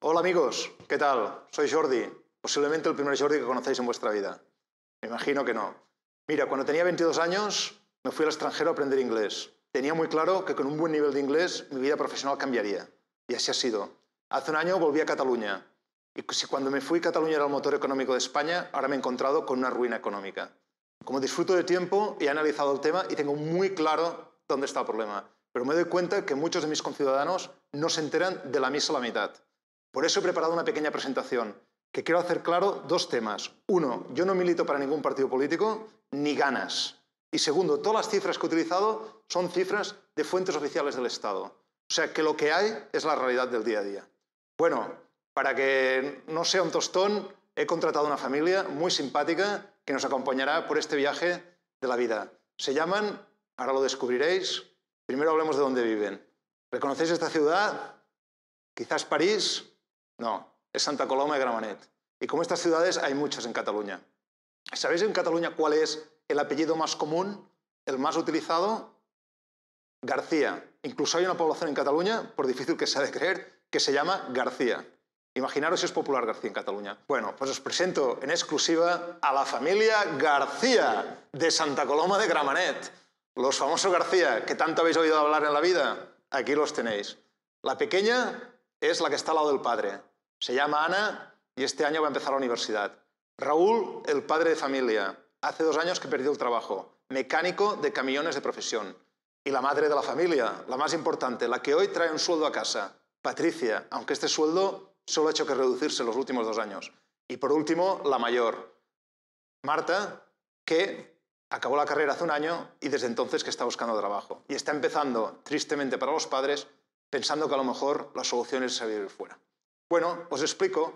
Hola amigos, ¿qué tal? Soy Jordi, posiblemente el primer Jordi que conocéis en vuestra vida. Me imagino que no. Mira, cuando tenía 22 años me fui al extranjero a aprender inglés. Tenía muy claro que con un buen nivel de inglés mi vida profesional cambiaría. Y así ha sido. Hace un año volví a Cataluña. Y si cuando me fui Cataluña era el motor económico de España, ahora me he encontrado con una ruina económica. Como disfruto de tiempo, he analizado el tema y tengo muy claro dónde está el problema. Pero me doy cuenta que muchos de mis conciudadanos no se enteran de la misa a la mitad. Por eso he preparado una pequeña presentación, que quiero hacer claro dos temas. Uno, yo no milito para ningún partido político, ni ganas. Y segundo, todas las cifras que he utilizado son cifras de fuentes oficiales del Estado. O sea, que lo que hay es la realidad del día a día. Bueno, para que no sea un tostón, he contratado una familia muy simpática que nos acompañará por este viaje de la vida. Se llaman, ahora lo descubriréis, primero hablemos de dónde viven. ¿Reconocéis esta ciudad? Quizás París. No, es Santa Coloma de Gramenet. Y como estas ciudades hay muchas en Cataluña. ¿Sabéis en Cataluña cuál es el apellido más común, el más utilizado? García. Incluso hay una población en Cataluña, por difícil que sea de creer, que se llama García. Imaginaros si es popular García en Cataluña. Bueno, pues os presento en exclusiva a la familia García de Santa Coloma de Gramenet. Los famosos García, que tanto habéis oído hablar en la vida, aquí los tenéis. La pequeña es la que está al lado del padre. Se llama Ana y este año va a empezar la universidad. Raúl, el padre de familia. Hace 2 años que perdió el trabajo. Mecánico de camiones de profesión. Y la madre de la familia, la más importante, la que hoy trae un sueldo a casa. Patricia, aunque este sueldo solo ha hecho que reducirse en los últimos 2 años. Y por último, la mayor, Marta, que acabó la carrera hace 1 año y desde entonces que está buscando trabajo. Y está empezando, tristemente para los padres, pensando que a lo mejor la solución es vivir fuera. Bueno, os explico.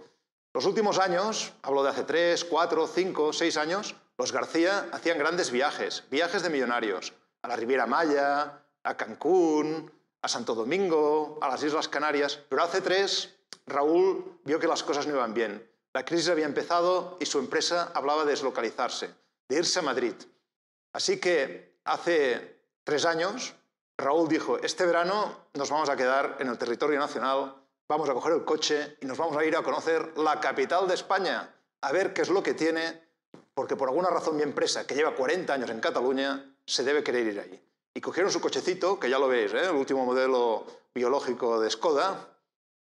Los últimos años, hablo de hace 3, 4, 5, 6 años, los García hacían grandes viajes, viajes de millonarios, a la Riviera Maya, a Cancún, a Santo Domingo, a las Islas Canarias. Pero hace 3, Raúl vio que las cosas no iban bien. La crisis había empezado y su empresa hablaba de deslocalizarse, de irse a Madrid. Así que hace 3 años, Raúl dijo, este verano nos vamos a quedar en el territorio nacional, vamos a coger el coche y nos vamos a ir a conocer la capital de España, a ver qué es lo que tiene, porque por alguna razón mi empresa, que lleva 40 años en Cataluña, se debe querer ir allí. Y cogieron su cochecito, que ya lo veis, el último modelo biológico de Skoda,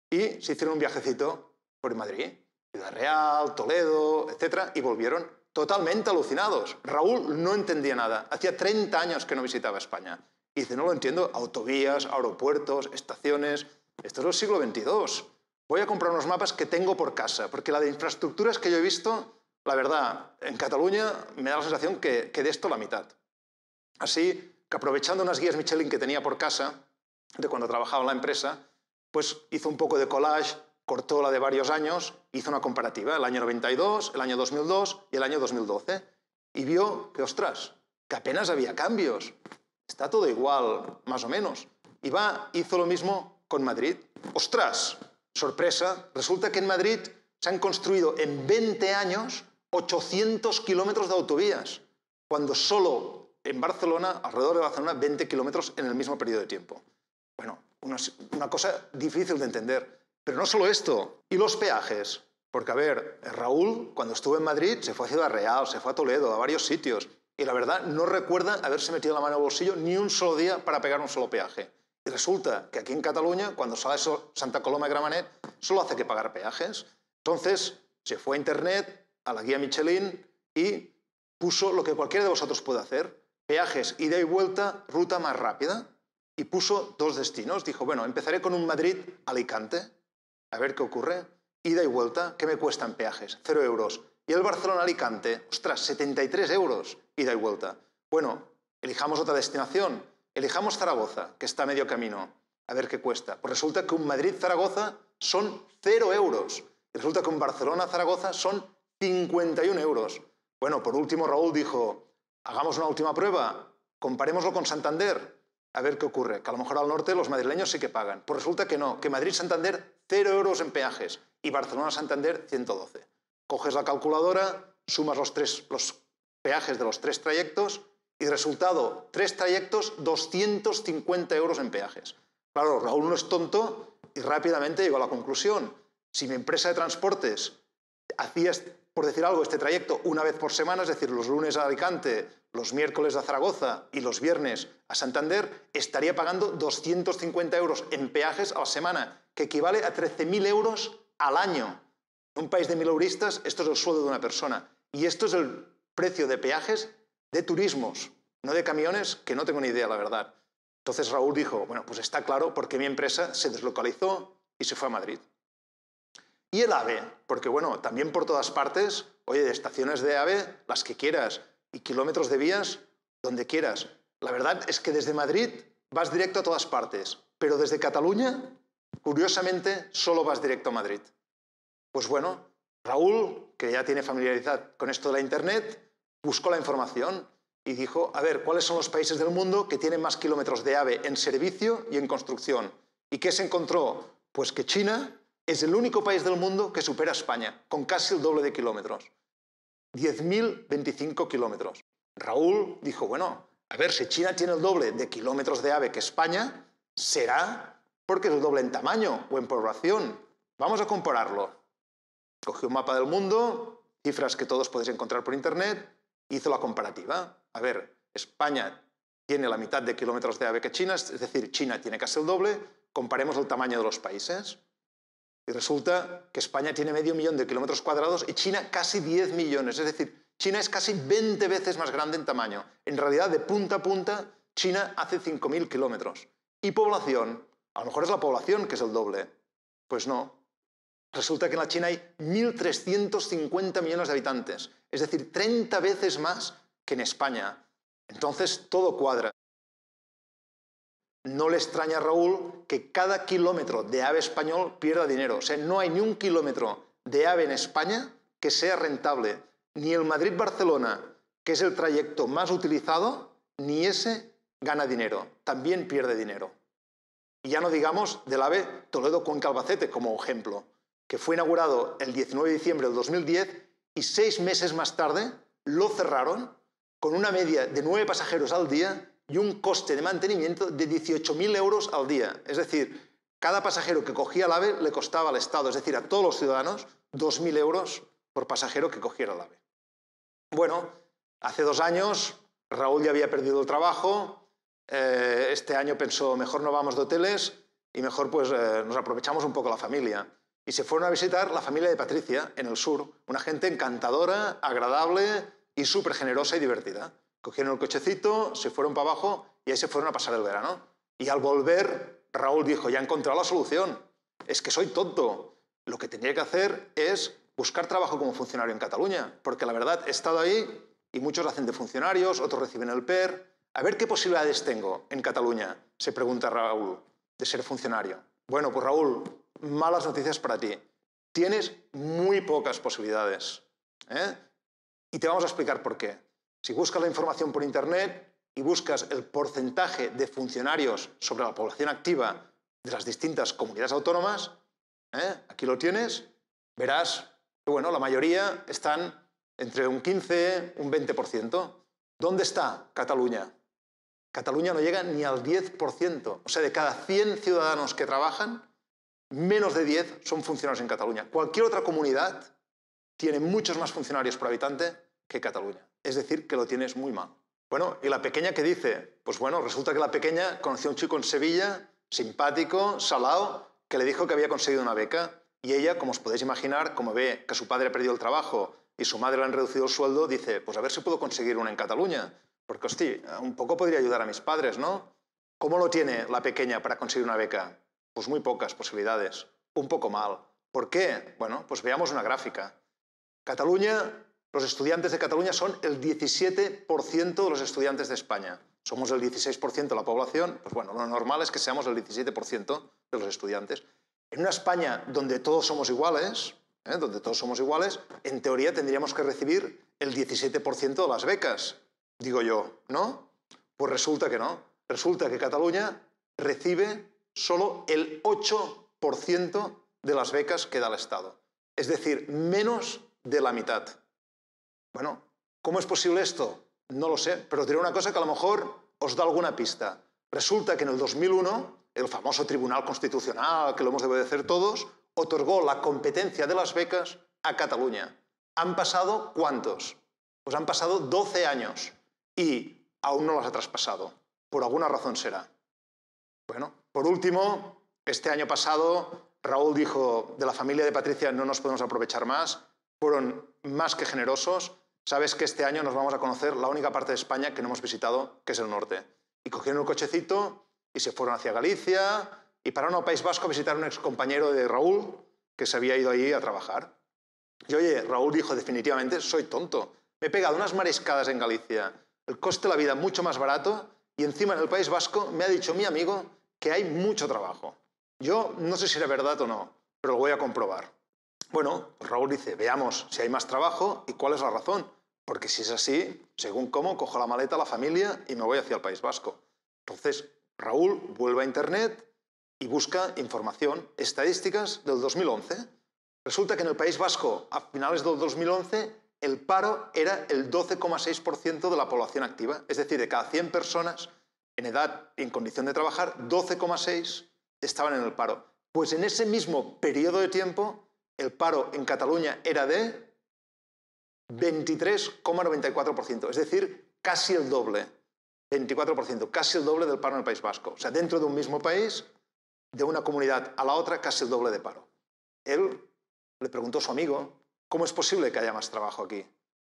y se hicieron un viajecito por Madrid, Ciudad Real, Toledo, etc. Y volvieron totalmente alucinados. Raúl no entendía nada. Hacía 30 años que no visitaba España. Y dice, no lo entiendo, autovías, aeropuertos, estaciones. Esto es el siglo XXII. Voy a comprar unos mapas que tengo por casa, porque la de infraestructuras que yo he visto, la verdad, en Cataluña me da la sensación que de esto la mitad. Así que aprovechando unas guías Michelin que tenía por casa, de cuando trabajaba en la empresa, pues hizo un poco de collage, cortó la de varios años, hizo una comparativa, el año 92, el año 2002 y el año 2012, y vio que, ostras, que apenas había cambios. Está todo igual, más o menos. Y hizo lo mismo con Madrid. ¡Ostras! Sorpresa, resulta que en Madrid se han construido en 20 años 800 kilómetros de autovías, cuando solo en Barcelona, alrededor de Barcelona, 20 kilómetros en el mismo periodo de tiempo. Bueno, una cosa difícil de entender. Pero no solo esto, y los peajes. Porque, a ver, Raúl, cuando estuvo en Madrid, se fue a Ciudad Real, se fue a Toledo, a varios sitios. Y la verdad, no recuerda haberse metido la mano al bolsillo ni un solo día para pegar un solo peaje. Y resulta que aquí en Cataluña, cuando sale Santa Coloma de Gramenet, solo hace que pagar peajes. Entonces, se fue a Internet, a la guía Michelin, y puso lo que cualquiera de vosotros puede hacer. Peajes, ida y vuelta, ruta más rápida. Y puso 2 destinos. Dijo, bueno, empezaré con un Madrid-Alicante. A ver qué ocurre. Ida y vuelta, ¿qué me cuestan peajes? 0 euros. Y el Barcelona-Alicante, ostras, 73 euros, ida y vuelta. Bueno, elijamos otra destinación. Elijamos Zaragoza, que está a medio camino. A ver qué cuesta. Pues resulta que un Madrid-Zaragoza son 0 euros. Y resulta que un Barcelona-Zaragoza son 51 euros. Bueno, por último Raúl dijo, hagamos una última prueba, comparémoslo con Santander. A ver qué ocurre, que a lo mejor al norte los madrileños sí que pagan. Pues resulta que no, que Madrid-Santander 0 euros en peajes y Barcelona-Santander 112. Coges la calculadora, sumas los peajes de los 3 trayectos y resultado, 3 trayectos, 250 euros en peajes. Claro, Raúl no es tonto y rápidamente llegó a la conclusión. Si mi empresa de transportes hacía, por decir algo, este trayecto una vez por semana, es decir, los lunes a Alicante, los miércoles a Zaragoza y los viernes a Santander, estaría pagando 250 euros en peajes a la semana, que equivale a 13.000 euros al año. En un país de 1.000 euristas, esto es el sueldo de una persona. Y esto es el precio de peajes de turismos, no de camiones, que no tengo ni idea, la verdad. Entonces Raúl dijo, bueno, pues está claro por qué mi empresa se deslocalizó y se fue a Madrid. Y el AVE, porque bueno, también por todas partes, oye, de estaciones de AVE, las que quieras, y kilómetros de vías, donde quieras. La verdad es que desde Madrid vas directo a todas partes, pero desde Cataluña, curiosamente, solo vas directo a Madrid. Pues bueno, Raúl, que ya tiene familiaridad con esto de la Internet, buscó la información y dijo, a ver, ¿cuáles son los países del mundo que tienen más kilómetros de AVE en servicio y en construcción? ¿Y qué se encontró? Pues que China es el único país del mundo que supera a España, con casi el doble de kilómetros. 10.025 kilómetros. Raúl dijo, bueno, a ver, si China tiene el doble de kilómetros de AVE que España, será porque es el doble en tamaño o en población. Vamos a compararlo. Cogió un mapa del mundo, cifras que todos podéis encontrar por Internet, hizo la comparativa. A ver, España tiene la mitad de kilómetros de AVE que China, es decir, China tiene casi el doble, comparemos el tamaño de los países. Y resulta que España tiene medio millón de kilómetros cuadrados y China casi 10 millones. Es decir, China es casi 20 veces más grande en tamaño. En realidad, de punta a punta, China hace 5.000 kilómetros. Y población, a lo mejor es la población que es el doble. Pues no. Resulta que en la China hay 1.350 millones de habitantes. Es decir, 30 veces más que en España. Entonces, todo cuadra. No le extraña a Raúl que cada kilómetro de AVE español pierda dinero. O sea, no hay ni un kilómetro de AVE en España que sea rentable. Ni el Madrid-Barcelona, que es el trayecto más utilizado, ni ese gana dinero. También pierde dinero. Y ya no digamos del AVE Toledo-Cuenca-Albacete como ejemplo, que fue inaugurado el 19 de diciembre del 2010 y 6 meses más tarde lo cerraron con una media de 9 pasajeros al día y un coste de mantenimiento de 18.000 euros al día. Es decir, cada pasajero que cogía el AVE le costaba al Estado, es decir, a todos los ciudadanos, 2.000 euros por pasajero que cogiera el AVE. Bueno, hace 2 años Raúl ya había perdido el trabajo, este año pensó, mejor no vamos de hoteles y mejor pues nos aprovechamos un poco la familia. Y se fueron a visitar la familia de Patricia en el sur, una gente encantadora, agradable y súper generosa y divertida. Cogieron el cochecito, se fueron para abajo y ahí se fueron a pasar el verano. Y al volver, Raúl dijo, ya he encontrado la solución. Es que soy tonto. Lo que tendría que hacer es buscar trabajo como funcionario en Cataluña, porque la verdad he estado ahí y muchos hacen de funcionarios, otros reciben el PER. A ver qué posibilidades tengo en Cataluña, se pregunta Raúl, de ser funcionario. Bueno, pues Raúl, malas noticias para ti. Tienes muy pocas posibilidades. Y te vamos a explicar por qué. Si buscas la información por Internet y buscas el porcentaje de funcionarios sobre la población activa de las distintas comunidades autónomas, aquí lo tienes, verás que bueno, la mayoría están entre un 15, un 20%. ¿Dónde está Cataluña? Cataluña no llega ni al 10%. O sea, de cada 100 ciudadanos que trabajan, menos de 10 son funcionarios en Cataluña. Cualquier otra comunidad tiene muchos más funcionarios por habitante que Cataluña. Es decir, que lo tienes muy mal. Bueno, ¿y la pequeña qué dice? Pues bueno, resulta que la pequeña conoció a un chico en Sevilla, simpático, salao, que le dijo que había conseguido una beca. Y ella, como os podéis imaginar, como ve que su padre ha perdido el trabajo y su madre le han reducido el sueldo, dice, pues a ver si puedo conseguir una en Cataluña. Porque, hostia, un poco podría ayudar a mis padres, ¿no? ¿Cómo lo tiene la pequeña para conseguir una beca? Pues muy pocas posibilidades. Un poco mal. ¿Por qué? Bueno, pues veamos una gráfica. Cataluña, los estudiantes de Cataluña son el 17% de los estudiantes de España. Somos el 16% de la población, pues bueno, lo normal es que seamos el 17% de los estudiantes. En una España donde todos somos iguales, en teoría tendríamos que recibir el 17% de las becas, digo yo, ¿no? Pues resulta que no. Resulta que Cataluña recibe solo el 8% de las becas que da el Estado. Es decir, menos de la mitad. Bueno, ¿cómo es posible esto? No lo sé, pero diré una cosa que a lo mejor os da alguna pista. Resulta que en el 2001, el famoso Tribunal Constitucional, que lo hemos de obedecer todos, otorgó la competencia de las becas a Cataluña. ¿Han pasado cuántos? Pues han pasado 12 años y aún no las ha traspasado. Por alguna razón será. Bueno, por último, este año pasado Raúl dijo, de la familia de Patricia no nos podemos aprovechar más, fueron más que generosos. Sabes que este año nos vamos a conocer la única parte de España que no hemos visitado, que es el norte. Y cogieron un cochecito y se fueron hacia Galicia y pararon al País Vasco a visitar a un excompañero de Raúl que se había ido allí a trabajar. Y oye, Raúl dijo definitivamente, soy tonto, me he pegado unas mariscadas en Galicia, el coste de la vida mucho más barato y encima en el País Vasco me ha dicho mi amigo que hay mucho trabajo. Yo no sé si era verdad o no, pero lo voy a comprobar. Bueno, pues Raúl dice, veamos si hay más trabajo y cuál es la razón. Porque si es así, según cómo, cojo la maleta, la familia y me voy hacia el País Vasco. Entonces, Raúl vuelve a Internet y busca información, estadísticas del 2011. Resulta que en el País Vasco, a finales del 2011, el paro era el 12,6% de la población activa. Es decir, de cada 100 personas en edad y en condición de trabajar, 12,6 estaban en el paro. Pues en ese mismo periodo de tiempo, el paro en Cataluña era de 23,94%, es decir, casi el doble. 24%, casi el doble del paro en el País Vasco. O sea, dentro de un mismo país, de una comunidad a la otra, casi el doble de paro. Él le preguntó a su amigo, ¿cómo es posible que haya más trabajo aquí?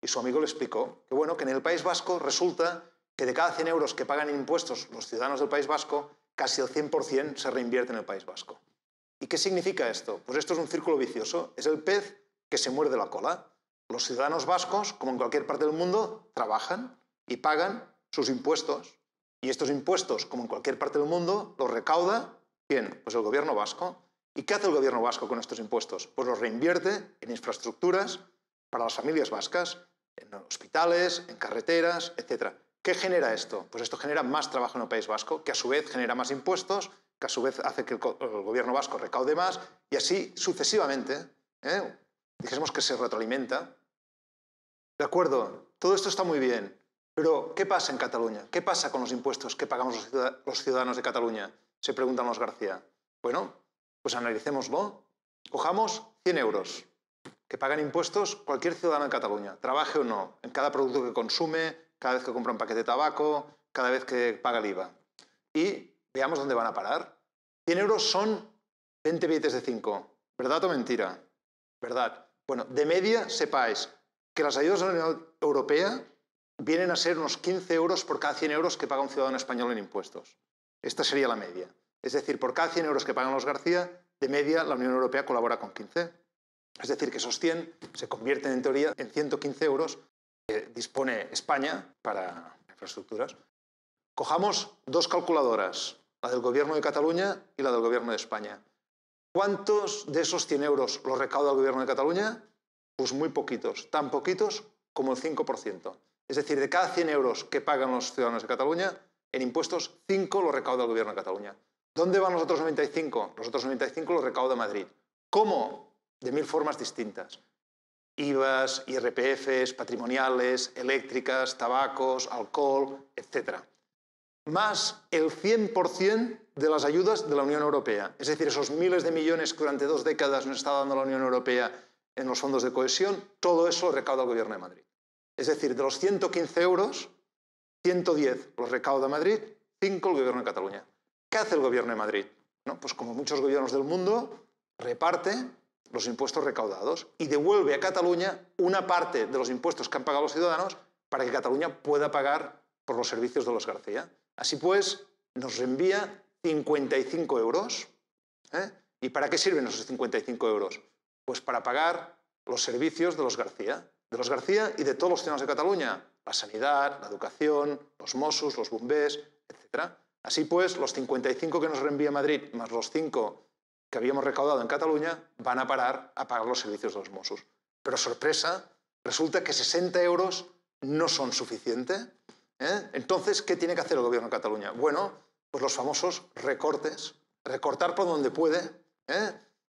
Y su amigo le explicó que, bueno, que en el País Vasco resulta que de cada 100 euros que pagan en impuestos los ciudadanos del País Vasco, casi el 100% se reinvierte en el País Vasco. ¿Y qué significa esto? Pues esto es un círculo vicioso, es el pez que se muerde la cola. Los ciudadanos vascos, como en cualquier parte del mundo, trabajan y pagan sus impuestos. Y estos impuestos, como en cualquier parte del mundo, los recauda, ¿quién? Pues el gobierno vasco. ¿Y qué hace el gobierno vasco con estos impuestos? Pues los reinvierte en infraestructuras para las familias vascas, en hospitales, en carreteras, etc. ¿Qué genera esto? Pues esto genera más trabajo en el País Vasco, que a su vez genera más impuestos, que a su vez hace que el gobierno vasco recaude más, y así sucesivamente, dijésemos que se retroalimenta. De acuerdo, todo esto está muy bien, pero ¿qué pasa en Cataluña? ¿Qué pasa con los impuestos que pagamos los ciudadanos de Cataluña? Se preguntan los García. Bueno, pues analicémoslo. Cojamos 100 euros que pagan impuestos cualquier ciudadano en Cataluña, trabaje o no, en cada producto que consume, cada vez que compra un paquete de tabaco, cada vez que paga el IVA. Y veamos dónde van a parar. 100 euros son 20 billetes de 5. ¿Verdad o mentira? ¿Verdad? Bueno, de media sepáis que las ayudas de la Unión Europea vienen a ser unos 15 euros por cada 100 euros que paga un ciudadano español en impuestos. Esta sería la media. Es decir, por cada 100 euros que pagan los García, de media la Unión Europea colabora con 15. Es decir, que esos 100 se convierten en teoría en 115 euros que dispone España para infraestructuras. Cojamos dos calculadoras, la del Gobierno de Cataluña y la del Gobierno de España. ¿Cuántos de esos 100 euros los recauda el Gobierno de Cataluña? Pues muy poquitos, tan poquitos como el 5%. Es decir, de cada 100 euros que pagan los ciudadanos de Cataluña, en impuestos, 5 los recauda el Gobierno de Cataluña. ¿Dónde van los otros 95? Los otros 95 los recauda Madrid. ¿Cómo? De 1000 formas distintas. IVAs, IRPFs, patrimoniales, eléctricas, tabacos, alcohol, etc. Más el 100% de las ayudas de la Unión Europea. Es decir, esos miles de millones que durante 2 décadas nos está dando la Unión Europea en los fondos de cohesión, todo eso lo recauda el Gobierno de Madrid. Es decir, de los 115 euros, 110 los recauda Madrid, 5 el Gobierno de Cataluña. ¿Qué hace el Gobierno de Madrid? Bueno, pues como muchos gobiernos del mundo, reparte los impuestos recaudados y devuelve a Cataluña una parte de los impuestos que han pagado los ciudadanos para que Cataluña pueda pagar por los servicios de los García. Así pues, nos reenvía 55 euros. ¿Y para qué sirven esos 55 euros? Pues para pagar los servicios de los García y de todos los ciudadanos de Cataluña, la sanidad, la educación, los Mossos, los bombers, etc. Así pues, los 55 que nos reenvía Madrid más los 5 que habíamos recaudado en Cataluña van a parar a pagar los servicios de los Mossos. Pero sorpresa, resulta que 60 euros no son suficientes. Entonces, ¿qué tiene que hacer el Gobierno de Cataluña? Bueno, pues los famosos recortes, recortar por donde puede.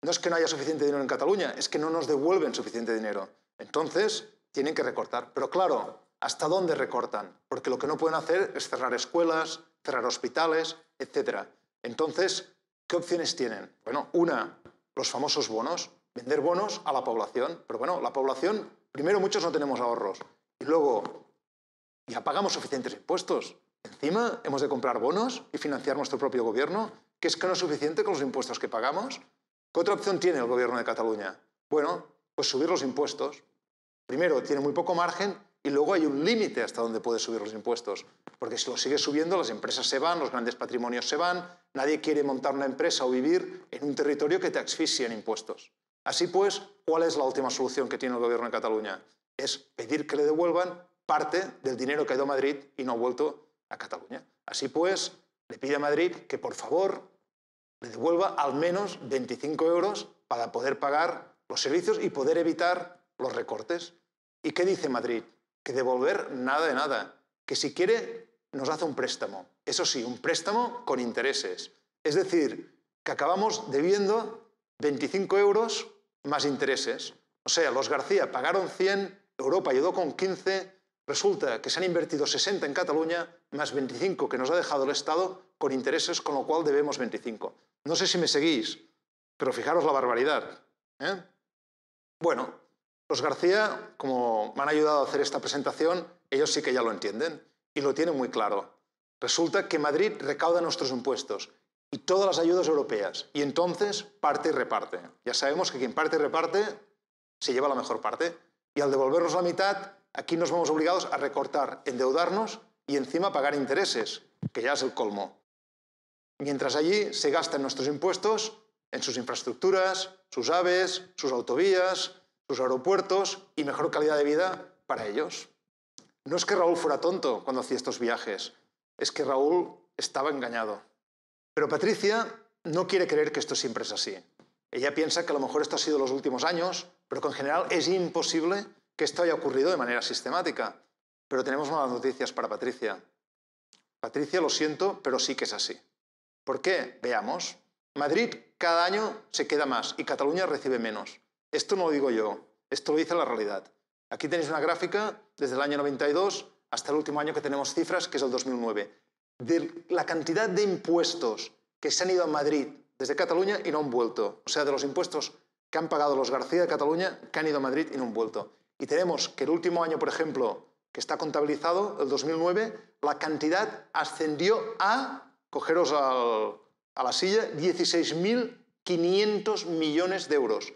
No es que no haya suficiente dinero en Cataluña, es que no nos devuelven suficiente dinero. Entonces, tienen que recortar. Pero claro, ¿hasta dónde recortan? Porque lo que no pueden hacer es cerrar escuelas, cerrar hospitales, etc. Entonces, ¿qué opciones tienen? Bueno, una, los famosos bonos, vender bonos a la población. Pero bueno, la población, primero muchos no tenemos ahorros y luego ya pagamos suficientes impuestos. Encima hemos de comprar bonos y financiar nuestro propio gobierno, que es que no es suficiente con los impuestos que pagamos. ¿Qué otra opción tiene el gobierno de Cataluña? Bueno, pues subir los impuestos. Primero, tiene muy poco margen y luego hay un límite hasta donde puede subir los impuestos. Porque si lo sigue subiendo, las empresas se van, los grandes patrimonios se van, nadie quiere montar una empresa o vivir en un territorio que te asfixie en impuestos. Así pues, ¿cuál es la última solución que tiene el gobierno de Cataluña? Es pedir que le devuelvan parte del dinero que ha ido a Madrid y no ha vuelto a Cataluña. Así pues, le pide a Madrid que por favor le devuelva al menos 25 euros para poder pagar los servicios y poder evitar los recortes. ¿Y qué dice Madrid? Que devolver nada de nada, que si quiere nos hace un préstamo. Eso sí, un préstamo con intereses. Es decir, que acabamos debiendo 25 euros más intereses. O sea, los García pagaron 100, Europa ayudó con 15, resulta que se han invertido 60 en Cataluña, más 25 que nos ha dejado el Estado con intereses, con lo cual debemos 25. No sé si me seguís, pero fijaros la barbaridad, ¿eh? Bueno, los García, como me han ayudado a hacer esta presentación, ellos sí que ya lo entienden y lo tienen muy claro. Resulta que Madrid recauda nuestros impuestos y todas las ayudas europeas y entonces parte y reparte. Ya sabemos que quien parte y reparte se lleva la mejor parte y al devolvernos la mitad, aquí nos vemos obligados a recortar, endeudarnos y encima pagar intereses, que ya es el colmo. Mientras allí se gastan nuestros impuestos en sus infraestructuras, sus AVEs, sus autovías, sus aeropuertos y mejor calidad de vida para ellos. No es que Raúl fuera tonto cuando hacía estos viajes, es que Raúl estaba engañado. Pero Patricia no quiere creer que esto siempre es así. Ella piensa que a lo mejor esto ha sido los últimos años, pero que en general es imposible que esto haya ocurrido de manera sistemática. Pero tenemos malas noticias para Patricia. Patricia, lo siento, pero sí que es así. ¿Por qué? Veamos. Madrid cada año se queda más y Cataluña recibe menos. Esto no lo digo yo, esto lo dice la realidad. Aquí tenéis una gráfica desde el año 92 hasta el último año que tenemos cifras, que es el 2009. De la cantidad de impuestos que se han ido a Madrid desde Cataluña y no han vuelto. O sea, de los impuestos que han pagado los García de Cataluña que han ido a Madrid y no han vuelto. Y tenemos que el último año, por ejemplo, que está contabilizado, el 2009, la cantidad ascendió a, cogeros a la silla, 16.500 millones de euros.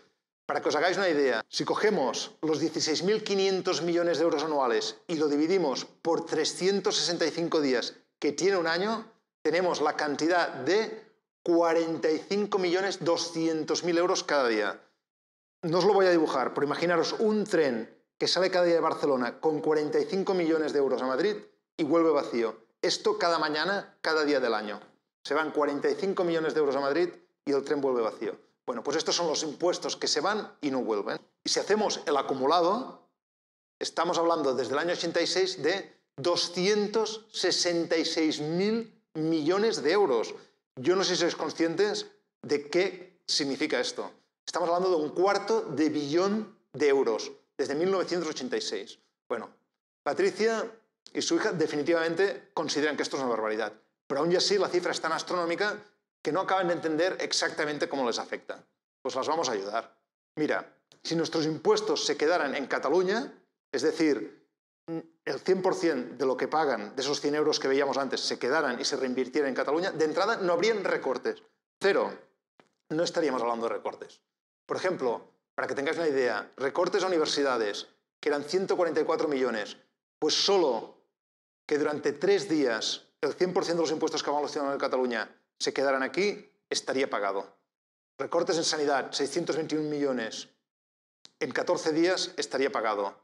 Para que os hagáis una idea, si cogemos los 16.500 millones de euros anuales y lo dividimos por 365 días que tiene un año, tenemos la cantidad de 45.200.000 euros cada día. No os lo voy a dibujar, pero imaginaros un tren que sale cada día de Barcelona con 45 millones de euros a Madrid y vuelve vacío. Esto cada mañana, cada día del año. Se van 45 millones de euros a Madrid y el tren vuelve vacío. Bueno, pues estos son los impuestos que se van y no vuelven. Y si hacemos el acumulado, estamos hablando desde el año 86 de 266.000 millones de euros. Yo no sé si sois conscientes de qué significa esto. Estamos hablando de 1/4 de billón de euros desde 1986. Bueno, Patricia y su hija definitivamente consideran que esto es una barbaridad, pero aún y así la cifra es tan astronómica que no acaban de entender exactamente cómo les afecta. Pues las vamos a ayudar. Mira, si nuestros impuestos se quedaran en Cataluña, es decir, el 100% de lo que pagan, de esos 100 euros que veíamos antes, se quedaran y se reinvirtieran en Cataluña, de entrada no habrían recortes. Cero. No estaríamos hablando de recortes. Por ejemplo, para que tengáis una idea, recortes a universidades, que eran 144 millones, pues solo que durante 3 días el 100% de los impuestos que pagamos los ciudadanos de Cataluña se quedaran aquí, estaría pagado. Recortes en sanidad, 621 millones, en 14 días estaría pagado.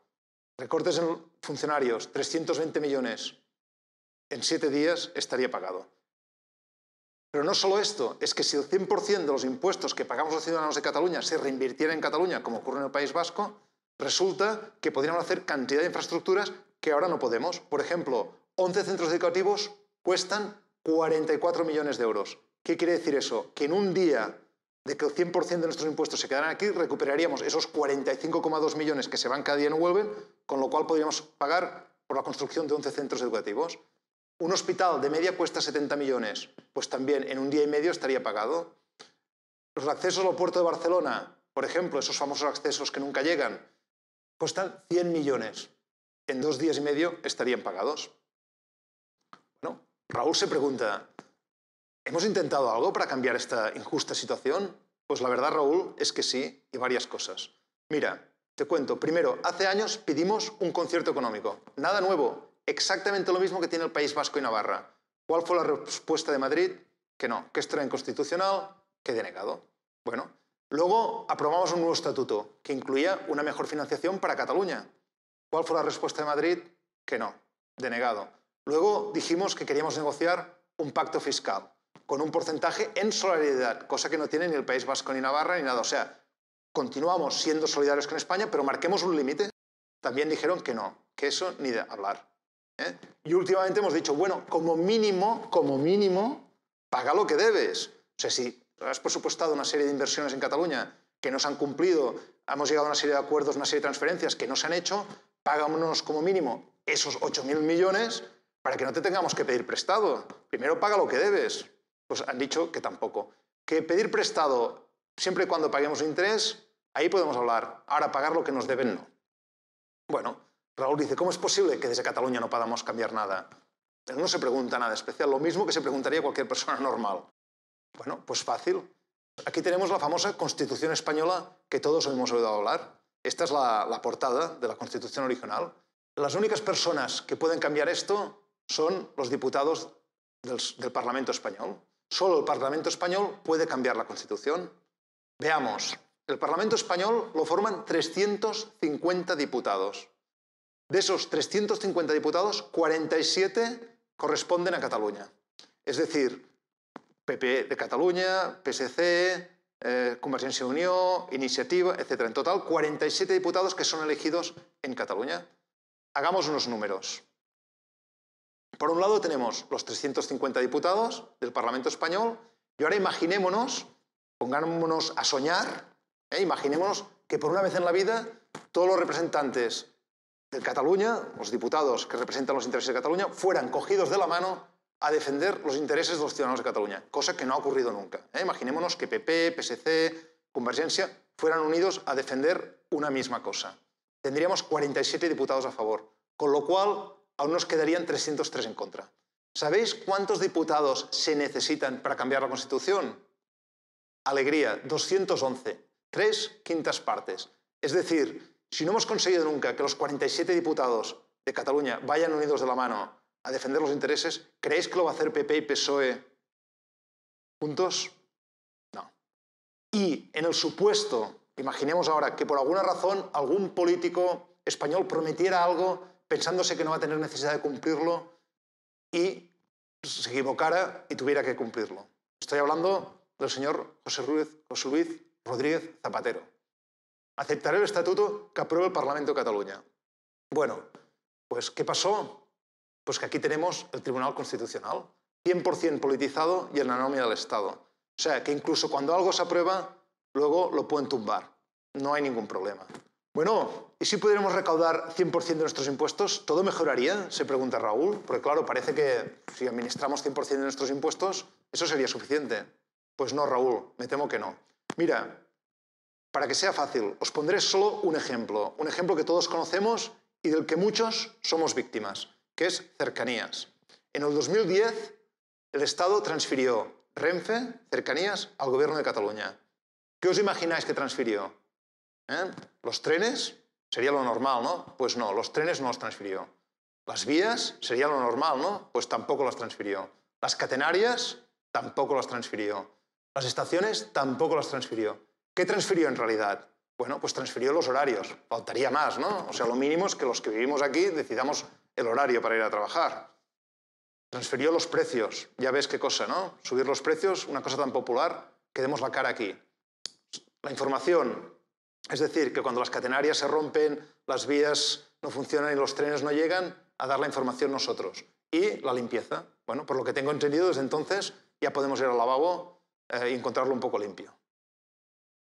Recortes en funcionarios, 320 millones, en 7 días estaría pagado. Pero no solo esto, es que si el 100% de los impuestos que pagamos los ciudadanos de Cataluña se reinvirtiera en Cataluña, como ocurre en el País Vasco, resulta que podríamos hacer cantidad de infraestructuras que ahora no podemos. Por ejemplo, 11 centros educativos cuestan 44 millones de euros. ¿Qué quiere decir eso? Que en un día de que el 100% de nuestros impuestos se quedaran aquí, recuperaríamos esos 45,2 millones que se van cada día y no vuelven, con lo cual podríamos pagar por la construcción de 11 centros educativos. Un hospital de media cuesta 70 millones, pues también en un día y medio estaría pagado. Los accesos al puerto de Barcelona, por ejemplo, esos famosos accesos que nunca llegan, cuestan 100 millones. En 2 días y medio estarían pagados. Bueno, Raúl se pregunta, ¿hemos intentado algo para cambiar esta injusta situación? Pues la verdad, Raúl, es que sí, y varias cosas. Mira, te cuento. Primero, hace años pedimos un concierto económico. Nada nuevo, exactamente lo mismo que tiene el País Vasco y Navarra. ¿Cuál fue la respuesta de Madrid? Que no, que esto era inconstitucional, que denegado. Bueno, luego aprobamos un nuevo estatuto que incluía una mejor financiación para Cataluña. ¿Cuál fue la respuesta de Madrid? Que no, denegado. Luego dijimos que queríamos negociar un pacto fiscal con un porcentaje en solidaridad, cosa que no tiene ni el País Vasco ni Navarra ni nada. O sea, continuamos siendo solidarios con España, pero marquemos un límite. También dijeron que no, que eso ni de hablar. Y últimamente hemos dicho, bueno, como mínimo, paga lo que debes. O sea, si has presupuestado una serie de inversiones en Cataluña que no se han cumplido, hemos llegado a una serie de acuerdos, una serie de transferencias que no se han hecho, páganos como mínimo esos 8.000 millones para que no te tengamos que pedir prestado. Primero paga lo que debes. Pues han dicho que tampoco. Que pedir prestado siempre y cuando paguemos interés, ahí podemos hablar. Ahora, pagar lo que nos deben, no. Bueno, Raúl dice, ¿cómo es posible que desde Cataluña no podamos cambiar nada? Él no se pregunta nada especial, lo mismo que se preguntaría cualquier persona normal. Bueno, pues fácil. Aquí tenemos la famosa Constitución española que todos hemos oído hablar. Esta es la portada de la Constitución original. Las únicas personas que pueden cambiar esto son los diputados del Parlamento español. Solo el Parlamento español puede cambiar la Constitución. Veamos, el Parlamento español lo forman 350 diputados. De esos 350 diputados, 47 corresponden a Cataluña. Es decir, PP de Cataluña, PSC, Convergencia y Unió, Iniciativa, etc. En total, 47 diputados que son elegidos en Cataluña. Hagamos unos números. Por un lado tenemos los 350 diputados del Parlamento español y ahora imaginémonos, pongámonos a soñar, imaginémonos que por una vez en la vida todos los representantes de Cataluña, los diputados que representan los intereses de Cataluña, fueran cogidos de la mano a defender los intereses de los ciudadanos de Cataluña, cosa que no ha ocurrido nunca. Imaginémonos que PP, PSC, Convergencia fueran unidos a defender una misma cosa. Tendríamos 47 diputados a favor, con lo cual aún nos quedarían 303 en contra. ¿Sabéis cuántos diputados se necesitan para cambiar la Constitución? Alegría, 211, 3/5 partes. Es decir, si no hemos conseguido nunca que los 47 diputados de Cataluña vayan unidos de la mano a defender los intereses, ¿creéis que lo va a hacer PP y PSOE juntos? No. Y en el supuesto, imaginemos ahora, que por alguna razón algún político español prometiera algo pensándose que no va a tener necesidad de cumplirlo y se equivocara y tuviera que cumplirlo. Estoy hablando del señor José Luis Rodríguez Zapatero. Aceptaré el estatuto que apruebe el Parlamento de Cataluña. Bueno, pues ¿qué pasó? Pues que aquí tenemos el Tribunal Constitucional, 100% politizado y en la nómina del Estado. O sea, que incluso cuando algo se aprueba, luego lo pueden tumbar. No hay ningún problema. Bueno, ¿y si pudiéramos recaudar 100% de nuestros impuestos? ¿Todo mejoraría? Se pregunta Raúl. Porque claro, parece que si administramos 100% de nuestros impuestos, eso sería suficiente. Pues no, Raúl, me temo que no. Mira, para que sea fácil, os pondré solo un ejemplo que todos conocemos y del que muchos somos víctimas, que es cercanías. En el 2010, el Estado transfirió Renfe, cercanías, al Gobierno de Cataluña. ¿Qué os imagináis que transfirió? ¿Los trenes? Sería lo normal, ¿no? Pues no, los trenes no los transfirió. Las vías? Sería lo normal, ¿no? Pues tampoco las transfirió. Las catenarias? Tampoco las transfirió. Las estaciones? Tampoco las transfirió. ¿Qué transfirió en realidad? Bueno, pues transfirió los horarios. Faltaría más, ¿no? O sea, lo mínimo es que los que vivimos aquí decidamos el horario para ir a trabajar. Transfirió los precios. Ya ves qué cosa, ¿no? Subir los precios, una cosa tan popular, que demos la cara aquí. La información, es decir, que cuando las catenarias se rompen, las vías no funcionan y los trenes no llegan, a dar la información nosotros. Y la limpieza. Bueno, por lo que tengo entendido, desde entonces ya podemos ir al lavabo y encontrarlo un poco limpio.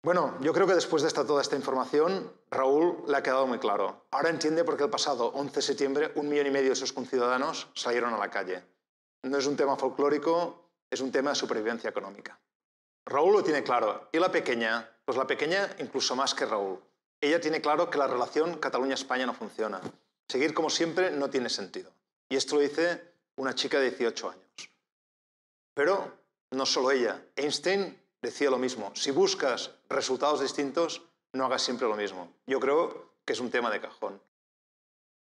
Bueno, yo creo que después de toda esta información, Raúl le ha quedado muy claro. Ahora entiende por qué el pasado 11 de septiembre 1,5 millones de sus conciudadanos salieron a la calle. No es un tema folclórico, es un tema de supervivencia económica. Raúl lo tiene claro. ¿Y la pequeña? Pues la pequeña incluso más que Raúl. Ella tiene claro que la relación Cataluña-España no funciona. Seguir como siempre no tiene sentido. Y esto lo dice una chica de 18 años. Pero no solo ella. Einstein decía lo mismo. Si buscas resultados distintos, no hagas siempre lo mismo. Yo creo que es un tema de cajón.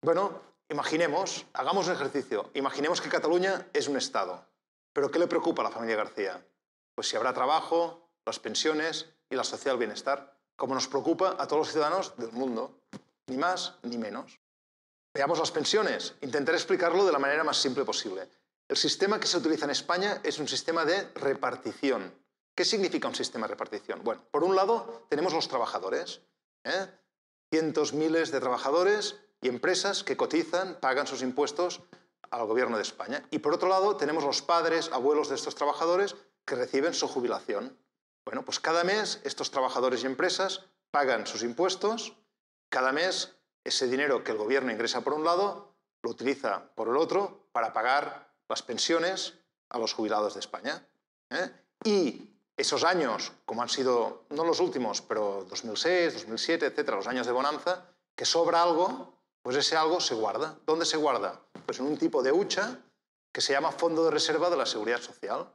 Bueno, imaginemos, hagamos un ejercicio. Imaginemos que Cataluña es un Estado. ¿Pero qué le preocupa a la familia García? Pues si habrá trabajo, las pensiones y la social bienestar, como nos preocupa a todos los ciudadanos del mundo. Ni más ni menos. Veamos las pensiones. Intentaré explicarlo de la manera más simple posible. El sistema que se utiliza en España es un sistema de repartición. ¿Qué significa un sistema de repartición? Bueno, por un lado tenemos los trabajadores. Cientos, miles de trabajadores y empresas que cotizan, pagan sus impuestos al gobierno de España. Y por otro lado tenemos los padres, abuelos de estos trabajadores que reciben su jubilación. Bueno, pues cada mes estos trabajadores y empresas pagan sus impuestos. Cada mes ese dinero que el gobierno ingresa por un lado lo utiliza por el otro para pagar las pensiones a los jubilados de España. Y esos años, como han sido, no los últimos, pero 2006, 2007, etcétera, los años de bonanza, que sobra algo, pues ese algo se guarda. ¿Dónde se guarda? Pues en un tipo de hucha que se llama Fondo de Reserva de la Seguridad Social.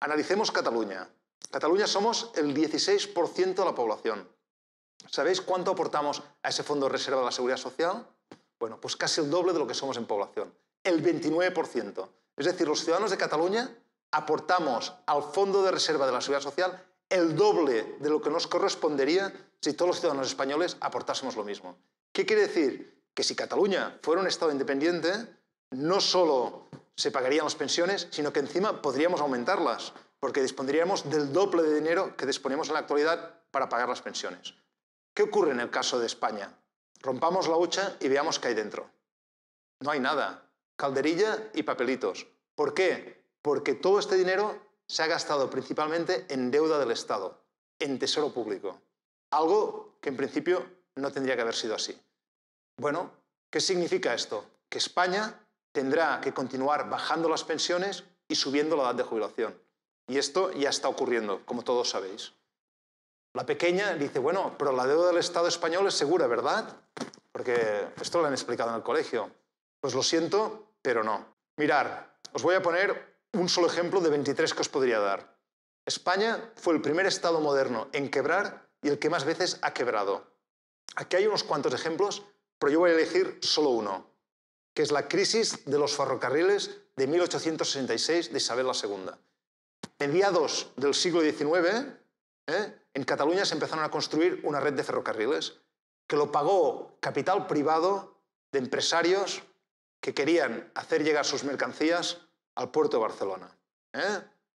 Analicemos Cataluña. Cataluña somos el 16% de la población. ¿Sabéis cuánto aportamos a ese Fondo de Reserva de la Seguridad Social? Bueno, pues casi el doble de lo que somos en población. El 29%. Es decir, los ciudadanos de Cataluña aportamos al Fondo de Reserva de la Seguridad Social el doble de lo que nos correspondería si todos los ciudadanos españoles aportásemos lo mismo. ¿Qué quiere decir? Que si Cataluña fuera un Estado independiente, no solo se pagarían las pensiones, sino que encima podríamos aumentarlas, porque dispondríamos del doble de dinero que disponemos en la actualidad para pagar las pensiones. ¿Qué ocurre en el caso de España? Rompamos la hucha y veamos qué hay dentro. No hay nada. Calderilla y papelitos. ¿Por qué? Porque todo este dinero se ha gastado principalmente en deuda del Estado, en tesoro público. Algo que en principio no tendría que haber sido así. Bueno, ¿qué significa esto? Que España tendrá que continuar bajando las pensiones y subiendo la edad de jubilación. Y esto ya está ocurriendo, como todos sabéis. La pequeña dice, bueno, pero la deuda del Estado español es segura, ¿verdad? Porque esto lo han explicado en el colegio. Pues lo siento, pero no. Mirar, os voy a poner un solo ejemplo de 23 que os podría dar. España fue el primer Estado moderno en quebrar y el que más veces ha quebrado. Aquí hay unos cuantos ejemplos, pero yo voy a elegir solo uno, que es la crisis de los ferrocarriles de 1866 de Isabel II. Mediados del siglo XIX, en Cataluña se empezaron a construir una red de ferrocarriles que lo pagó capital privado de empresarios que querían hacer llegar sus mercancías al puerto de Barcelona.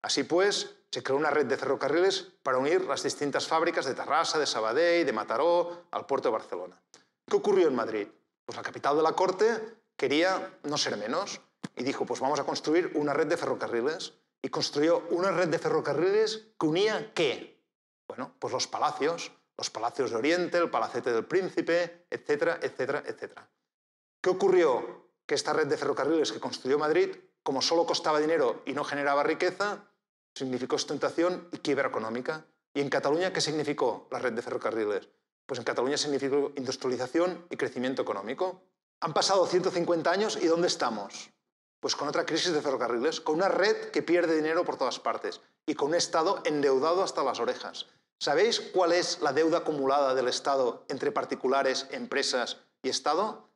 Así pues, se creó una red de ferrocarriles para unir las distintas fábricas de Tarrasa, de Sabadell, de Mataró al puerto de Barcelona. ¿Qué ocurrió en Madrid? Pues la capital de la corte quería no ser menos y dijo, pues vamos a construir una red de ferrocarriles. Y construyó una red de ferrocarriles que unía ¿qué? Bueno, pues los palacios de Oriente, el Palacete del Príncipe, etcétera, etcétera, etcétera. ¿Qué ocurrió? Que esta red de ferrocarriles que construyó Madrid, como solo costaba dinero y no generaba riqueza, significó ostentación y quiebra económica. ¿Y en Cataluña qué significó la red de ferrocarriles? Pues en Cataluña significó industrialización y crecimiento económico. Han pasado 150 años y ¿dónde estamos? Pues con otra crisis de ferrocarriles, con una red que pierde dinero por todas partes y con un Estado endeudado hasta las orejas. ¿Sabéis cuál es la deuda acumulada del Estado entre particulares, empresas y Estado?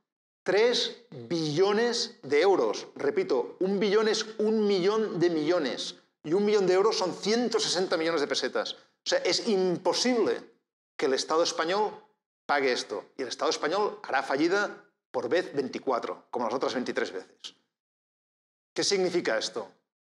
3 billones de euros. Repito, 1 billón es 1 millón de millones y 1 millón de euros son 160 millones de pesetas. O sea, es imposible que el Estado español pague esto. Y el Estado español hará fallida por vez 24, como las otras 23 veces. ¿Qué significa esto?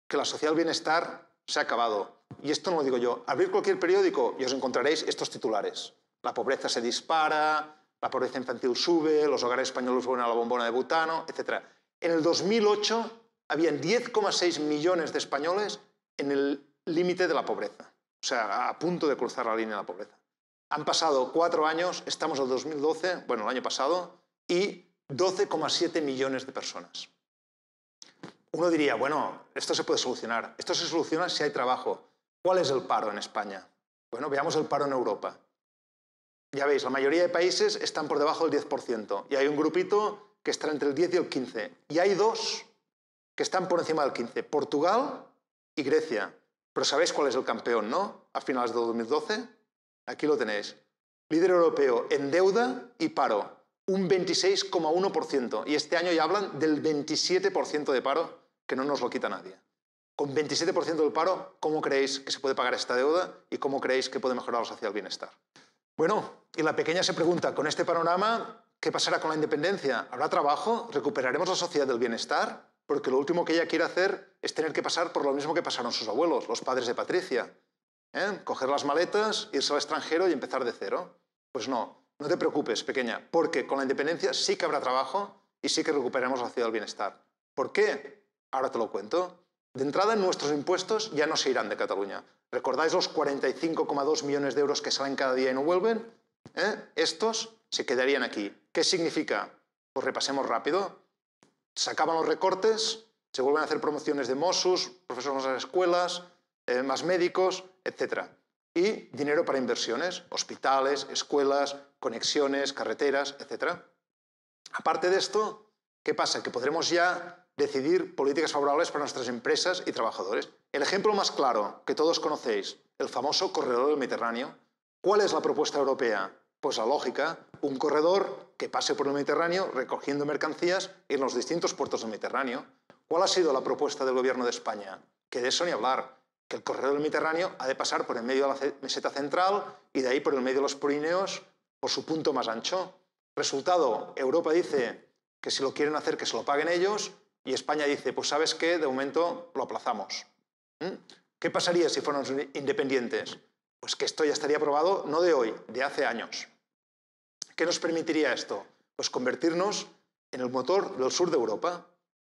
Que la social bienestar se ha acabado. Y esto no lo digo yo. Abrid cualquier periódico y os encontraréis estos titulares. La pobreza se dispara, la pobreza infantil sube, los hogares españoles vuelven a la bombona de butano, etc. En el 2008 habían 10,6 millones de españoles en el límite de la pobreza. O sea, a punto de cruzar la línea de la pobreza. Han pasado 4 años, estamos en el 2012, bueno, el año pasado, y 12,7 millones de personas. Uno diría, bueno, esto se puede solucionar. Esto se soluciona si hay trabajo. ¿Cuál es el paro en España? Bueno, veamos el paro en Europa. Ya veis, la mayoría de países están por debajo del 10% y hay un grupito que está entre el 10 y el 15%. Y hay dos que están por encima del 15%, Portugal y Grecia. Pero ¿sabéis cuál es el campeón, no? A finales de 2012, aquí lo tenéis. Líder europeo en deuda y paro, un 26,1%. Y este año ya hablan del 27% de paro, que no nos lo quita nadie. Con 27% del paro, ¿cómo creéis que se puede pagar esta deuda y cómo creéis que puede mejorar la sociedad del bienestar? Bueno, y la pequeña se pregunta, con este panorama, ¿qué pasará con la independencia? ¿Habrá trabajo? ¿Recuperaremos la sociedad del bienestar? Porque lo último que ella quiere hacer es tener que pasar por lo mismo que pasaron sus abuelos, los padres de Patricia. Coger las maletas, irse al extranjero y empezar de cero. Pues no, no te preocupes, pequeña, porque con la independencia sí que habrá trabajo y sí que recuperaremos la sociedad del bienestar. ¿Por qué? Ahora te lo cuento. De entrada, nuestros impuestos ya no se irán de Cataluña. ¿Recordáis los 45,2 millones de euros que salen cada día y no vuelven? Estos se quedarían aquí. ¿Qué significa? Pues repasemos rápido. Se acaban los recortes, se vuelven a hacer promociones de Mossos, profesores en las escuelas, más médicos, etc. Y dinero para inversiones, hospitales, escuelas, conexiones, carreteras, etc. Aparte de esto, ¿qué pasa? Que podremos ya decidir políticas favorables para nuestras empresas y trabajadores. El ejemplo más claro que todos conocéis, el famoso corredor del Mediterráneo. ¿Cuál es la propuesta europea? Pues la lógica, un corredor que pase por el Mediterráneo recogiendo mercancías en los distintos puertos del Mediterráneo. ¿Cuál ha sido la propuesta del Gobierno de España? Que de eso ni hablar, que el corredor del Mediterráneo ha de pasar por el medio de la meseta central y de ahí por el medio de los Pirineos por su punto más ancho. Resultado, Europa dice que si lo quieren hacer que se lo paguen ellos y España dice, pues ¿sabes qué? De momento lo aplazamos. ¿Qué pasaría si fuéramos independientes? Pues que esto ya estaría aprobado no de hoy, de hace años. ¿Qué nos permitiría esto? Pues convertirnos en el motor del sur de Europa.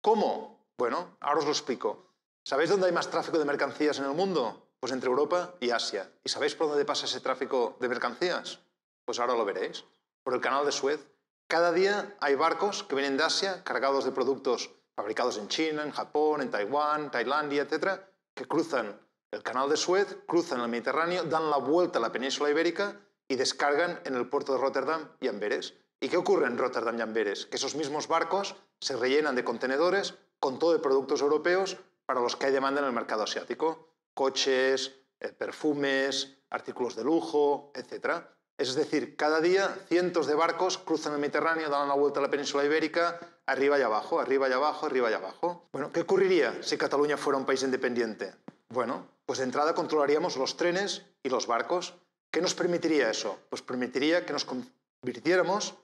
¿Cómo? Bueno, ahora os lo explico. ¿Sabéis dónde hay más tráfico de mercancías en el mundo? Pues entre Europa y Asia. ¿Y sabéis por dónde pasa ese tráfico de mercancías? Pues ahora lo veréis. Por el canal de Suez. Cada día hay barcos que vienen de Asia cargados de productos fabricados en China, en Japón, en Taiwán, Tailandia, etc., que cruzan el canal de Suez, cruzan el Mediterráneo, dan la vuelta a la península ibérica y descargan en el puerto de Rotterdam y Amberes. ¿Y qué ocurre en Rotterdam y Amberes? Que esos mismos barcos se rellenan de contenedores con todo de productos europeos para los que hay demanda en el mercado asiático. Coches, perfumes, artículos de lujo, etc. Es decir, cada día cientos de barcos cruzan el Mediterráneo, dan la vuelta a la península ibérica, arriba y abajo, arriba y abajo, arriba y abajo. Bueno, ¿qué ocurriría si Cataluña fuera un país independiente? Bueno, pues de entrada controlaríamos los trenes y los barcos. ¿Qué nos permitiría eso? Pues permitiría que nos convirtiéramos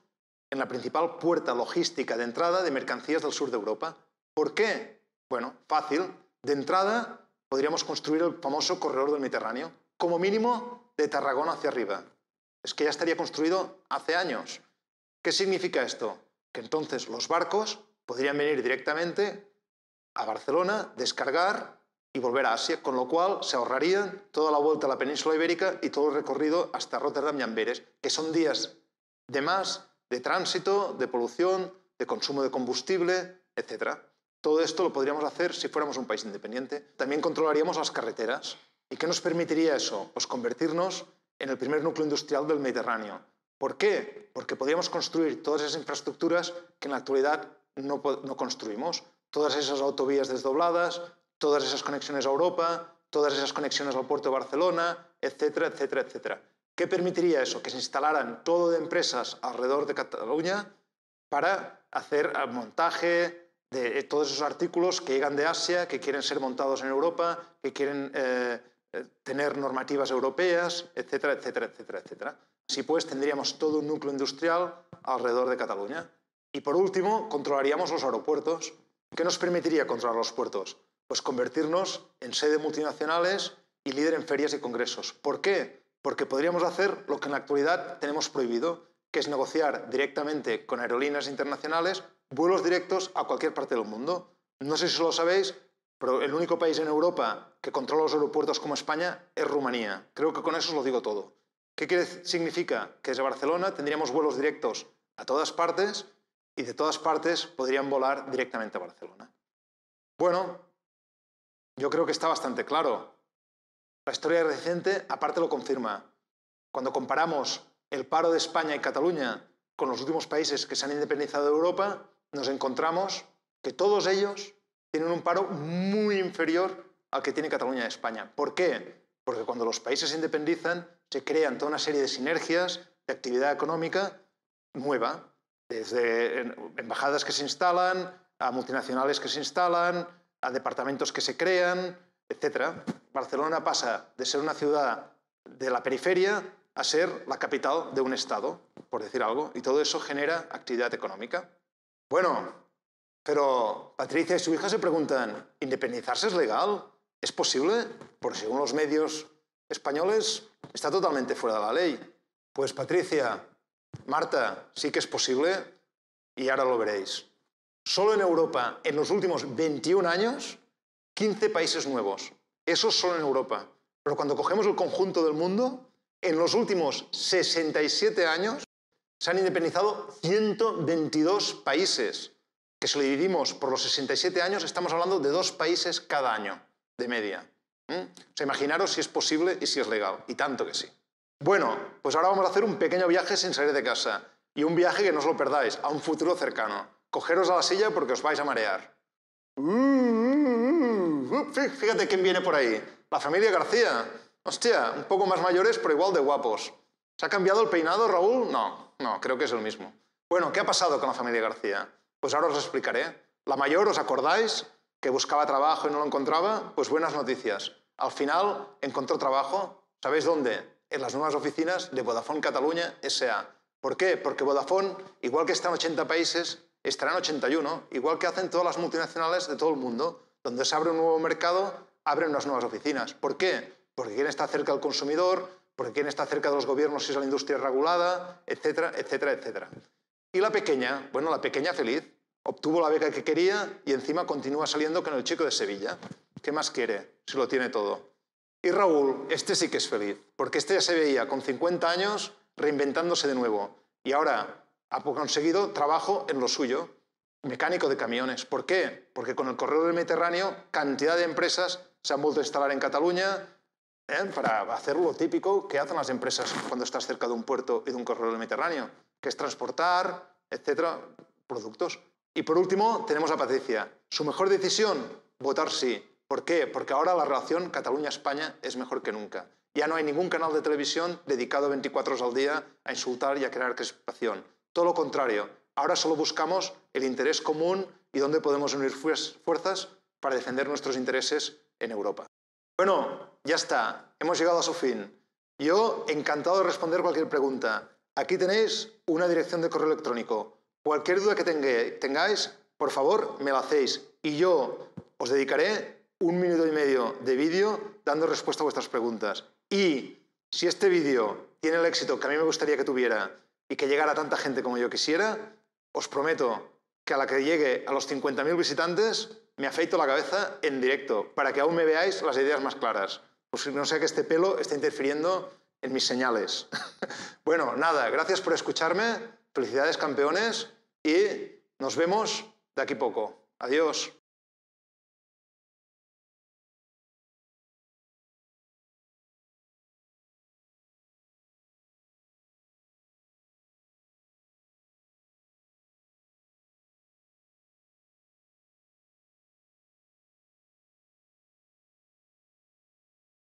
en la principal puerta logística de entrada de mercancías del sur de Europa. ¿Por qué? Bueno, fácil. De entrada podríamos construir el famoso corredor del Mediterráneo, como mínimo de Tarragona hacia arriba. Es que ya estaría construido hace años. ¿Qué significa esto? Que entonces los barcos podrían venir directamente a Barcelona, descargar y volver a Asia, con lo cual se ahorrarían toda la vuelta a la península ibérica y todo el recorrido hasta Rotterdam y Amberes, que son días de más de tránsito, de polución, de consumo de combustible, etc. Todo esto lo podríamos hacer si fuéramos un país independiente. También controlaríamos las carreteras. ¿Y qué nos permitiría eso? Pues convertirnos en el primer núcleo industrial del Mediterráneo. ¿Por qué? Porque podríamos construir todas esas infraestructuras que en la actualidad no construimos. Todas esas autovías desdobladas, todas esas conexiones a Europa, todas esas conexiones al puerto de Barcelona, etcétera, etcétera, etcétera. ¿Qué permitiría eso? Que se instalaran todo de empresas alrededor de Cataluña para hacer el montaje de todos esos artículos que llegan de Asia, que quieren ser montados en Europa, que quieren tener normativas europeas, etcétera, etcétera, etcétera, etcétera. Así pues, tendríamos todo un núcleo industrial alrededor de Cataluña. Y por último, controlaríamos los aeropuertos. ¿Qué nos permitiría controlar los puertos? Pues convertirnos en sede multinacionales y líder en ferias y congresos. ¿Por qué? Porque podríamos hacer lo que en la actualidad tenemos prohibido, que es negociar directamente con aerolíneas internacionales vuelos directos a cualquier parte del mundo. No sé si lo sabéis, pero el único país en Europa que controla los aeropuertos como España es Rumanía. Creo que con eso os lo digo todo. ¿Qué significa? Que desde Barcelona tendríamos vuelos directos a todas partes y de todas partes podrían volar directamente a Barcelona. Bueno, yo creo que está bastante claro. La historia reciente, aparte, lo confirma. Cuando comparamos el paro de España y Cataluña con los últimos países que se han independizado de Europa, nos encontramos que todos ellos tienen un paro muy inferior al que tiene Cataluña y España. ¿Por qué? Porque cuando los países se independizan, se crean toda una serie de sinergias de actividad económica nueva, desde embajadas que se instalan, a multinacionales que se instalan, a departamentos que se crean, etc. Barcelona pasa de ser una ciudad de la periferia a ser la capital de un estado, por decir algo, y todo eso genera actividad económica. Bueno, pero Patricia y su hija se preguntan, ¿independizarse es legal? ¿Es posible? Porque según los medios españoles está totalmente fuera de la ley. Pues Patricia, Marta, sí que es posible y ahora lo veréis. Solo en Europa, en los últimos 21 años, 15 países nuevos. Eso solo en Europa. Pero cuando cogemos el conjunto del mundo, en los últimos 67 años se han independizado 122 países. Que si lo dividimos por los 67 años, estamos hablando de 2 países cada año, de media. O sea, imaginaros si es posible y si es legal. Y tanto que sí. Bueno, pues ahora vamos a hacer un pequeño viaje sin salir de casa. Y un viaje que no os lo perdáis, a un futuro cercano. Cogeros a la silla porque os vais a marear. Fíjate quién viene por ahí. La familia García. Hostia, un poco más mayores, pero igual de guapos. ¿Se ha cambiado el peinado, Raúl? No, creo que es el mismo. Bueno, ¿qué ha pasado con la familia García? Pues ahora os explicaré. La mayor, ¿os acordáis? Que buscaba trabajo y no lo encontraba. Pues buenas noticias. Al final encontró trabajo. ¿Sabéis dónde? En las nuevas oficinas de Vodafone Catalunya S.A. ¿Por qué? Porque Vodafone, igual que está en 80 países, estará en 81, igual que hacen todas las multinacionales de todo el mundo. Donde se abre un nuevo mercado, abren unas nuevas oficinas. ¿Por qué? Porque quieren estar cerca del consumidor, porque quieren estar cerca de los gobiernos si es la industria regulada, etcétera, etcétera, etcétera. Y la pequeña, bueno, la pequeña feliz, obtuvo la beca que quería y encima continúa saliendo con el chico de Sevilla. ¿Qué más quiere si lo tiene todo? Y Raúl, este sí que es feliz, porque este ya se veía con 50 años reinventándose de nuevo y ahora ha conseguido trabajo en lo suyo, mecánico de camiones. ¿Por qué? Porque con el corredor del Mediterráneo cantidad de empresas se han vuelto a instalar en Cataluña para hacer lo típico que hacen las empresas cuando estás cerca de un puerto y de un corredor del Mediterráneo, que es transportar, etcétera, productos. Y por último tenemos a Patricia. ¿Su mejor decisión? Votar sí. ¿Por qué? Porque ahora la relación Cataluña-España es mejor que nunca. Ya no hay ningún canal de televisión dedicado 24 horas al día a insultar y a crear crispación. Todo lo contrario. Ahora solo buscamos el interés común y dónde podemos unir fuerzas para defender nuestros intereses en Europa. Bueno, ya está. Hemos llegado a su fin. Yo encantado de responder cualquier pregunta. Aquí tenéis una dirección de correo electrónico. Cualquier duda que tengáis, por favor, me la hacéis. Y yo os dedicaré 1 minuto y medio de vídeo dando respuesta a vuestras preguntas. Y si este vídeo tiene el éxito que a mí me gustaría que tuviera y que llegara a tanta gente como yo quisiera, os prometo que a la que llegue a los 50.000 visitantes me afeito la cabeza en directo para que aún me veáis las ideas más claras. Pues no sea que este pelo esté interfiriendo en mis señales. Bueno, nada, gracias por escucharme. Felicidades, campeones. Y nos vemos de aquí poco. Adiós.